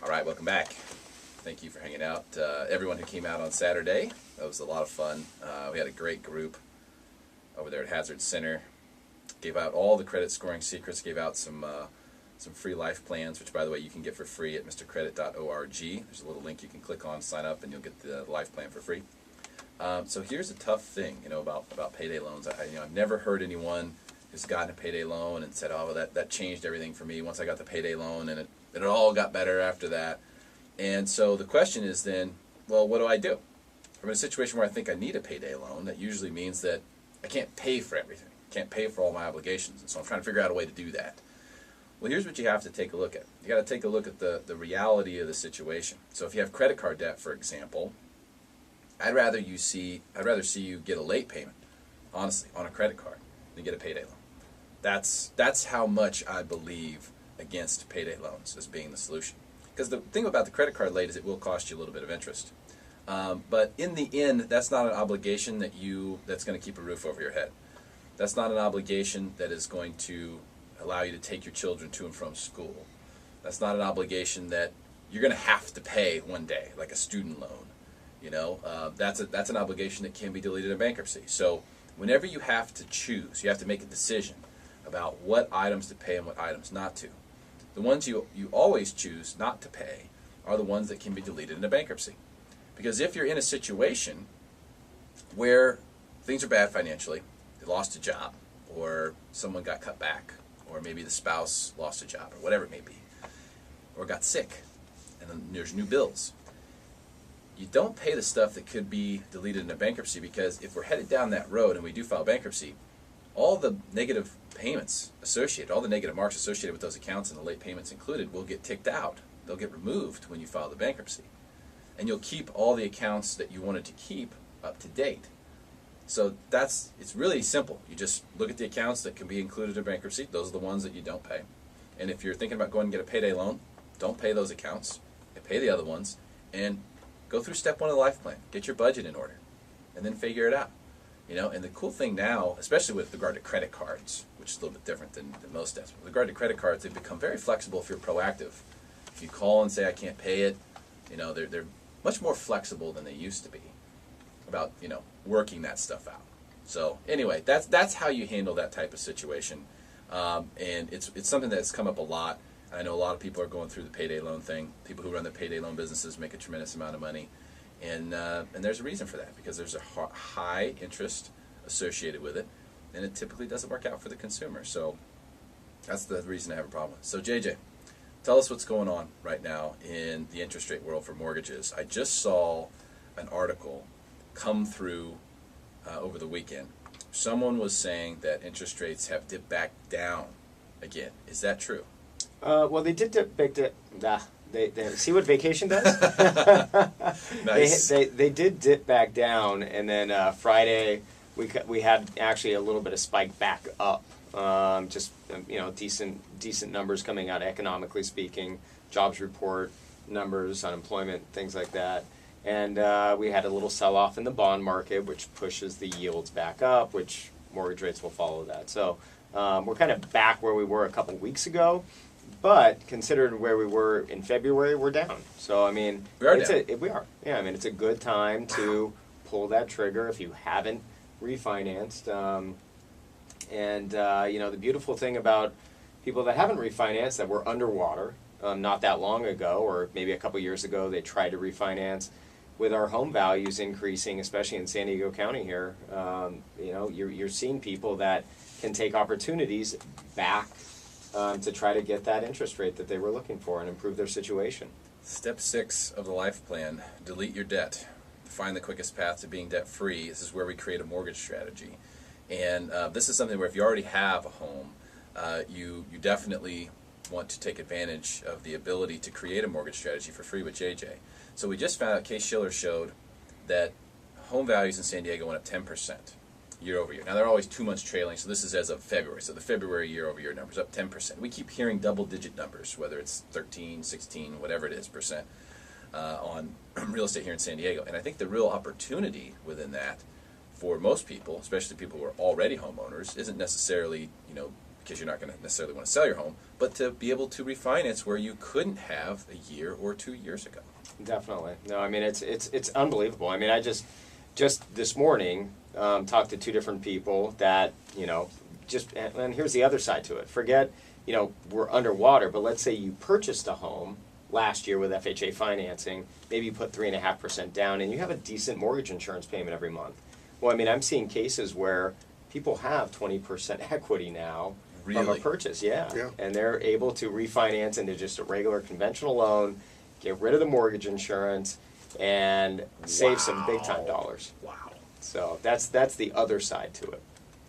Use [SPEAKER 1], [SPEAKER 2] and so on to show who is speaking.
[SPEAKER 1] All right, welcome back. Thank you for hanging out. Everyone who came out on Saturday, that was a lot of fun. We had a great group over there at Hazard Center. Gave out all the credit scoring secrets, gave out some free life plans, which, by the way, you can get for free at mrcredit.org. There's a little link you can click on, sign up, and you'll get the life plan for free. So here's a tough thing, about payday loans. I've never heard anyone who's gotten a payday loan and said, "Oh, well, that changed everything for me once I got the payday loan, and it all got better after that." And so the question is then, well, what do I do? If I'm in a situation where I think I need a payday loan, that usually means that I can't pay for everything. I can't pay for all my obligations, and so I'm trying to figure out a way to do that. Well, here's what you have to take a look at. You got to take a look at the reality of the situation. So if you have credit card debt, for example, I'd rather see you get a late payment, honestly, on a credit card than get a payday loan. That's how much I believe against payday loans as being the solution. Because the thing about the credit card late is it will cost you a little bit of interest. But in the end, that's not an obligation that's going to keep a roof over your head. That's not an obligation that is going to allow you to take your children to and from school. That's not an obligation that you're going to have to pay one day, like a student loan. That's an obligation that can be deleted in bankruptcy. So whenever you have to choose, you have to make a decision about what items to pay and what items not to. The ones you always choose not to pay are the ones that can be deleted in a bankruptcy. Because if you're in a situation where things are bad financially, you lost a job, or someone got cut back, or maybe the spouse lost a job, or whatever it may be, or got sick, and then there's new bills, you don't pay the stuff that could be deleted in a bankruptcy, because if we're headed down that road and we do file bankruptcy, all the negative payments associated, all the negative marks associated with those accounts and the late payments included will get ticked out. They'll get removed when you file the bankruptcy. And you'll keep all the accounts that you wanted to keep up to date. So it's really simple. You just look at the accounts that can be included in bankruptcy. Those are the ones that you don't pay. And if you're thinking about going and get a payday loan, don't pay those accounts. Pay the other ones. And go through step one of the life plan. Get your budget in order. And then figure it out. And the cool thing now, especially with regard to credit cards, which is a little bit different than most debts, with regard to credit cards, they've become very flexible if you're proactive. If you call and say, "I can't pay it," they're much more flexible than they used to be about, working that stuff out. So anyway, that's how you handle that type of situation. And it's something that's come up a lot. I know a lot of people are going through the payday loan thing. People who run the payday loan businesses make a tremendous amount of money. And there's a reason for that, because there's a high interest associated with it, and it typically doesn't work out for the consumer. So that's the reason I have a problem. So JJ, tell us what's going on right now in the interest rate world for mortgages. I just saw an article come through over the weekend. Someone was saying that interest rates have dipped back down again. Is that true?
[SPEAKER 2] Well, they did dip back down. They see what vacation does?
[SPEAKER 1] Nice.
[SPEAKER 2] They did dip back down, and then Friday we had actually a little bit of spike back up. Decent numbers coming out economically speaking, jobs report numbers, unemployment, things like that. And we had a little sell-off in the bond market, which pushes the yields back up, which mortgage rates will follow that. So we're kind of back where we were a couple weeks ago. But considered where we were in February, we're down. So I mean,
[SPEAKER 1] we are down.
[SPEAKER 2] We are. Yeah, I mean, it's a good time to pull that trigger if you haven't refinanced. The beautiful thing about people that haven't refinanced, that were underwater not that long ago, or maybe a couple years ago, they tried to refinance. With our home values increasing, especially in San Diego County here, you're seeing people that can take opportunities back to try to get that interest rate that they were looking for and improve their situation.
[SPEAKER 1] Step 6 of the life plan: delete your debt. Find the quickest path to being debt-free. This is where we create a mortgage strategy. And this is something where if you already have a home, you definitely want to take advantage of the ability to create a mortgage strategy for free with JJ. So we just found out, Case-Shiller showed that home values in San Diego went up 10% year over year. Now they're always 2 months trailing, so this is as of February. So the February year over year numbers up 10%. We keep hearing double-digit numbers, whether it's 13, 16, whatever it is percent on real estate here in San Diego. And I think the real opportunity within that for most people, especially people who are already homeowners, isn't necessarily because you're not going to necessarily want to sell your home, but to be able to refinance where you couldn't have a year or 2 years ago.
[SPEAKER 2] Definitely. No, I mean, it's unbelievable. I mean, I just this morning talked to two different people that, and here's the other side to it. Forget, we're underwater, but let's say you purchased a home last year with FHA financing, maybe you put 3.5% down, and you have a decent mortgage insurance payment every month. Well, I mean, I'm seeing cases where people have 20% equity now from a purchase, yeah, and they're able to refinance into just a regular conventional loan, get rid of the mortgage insurance, and save some big time dollars.
[SPEAKER 1] Wow.
[SPEAKER 2] So that's the other side to it.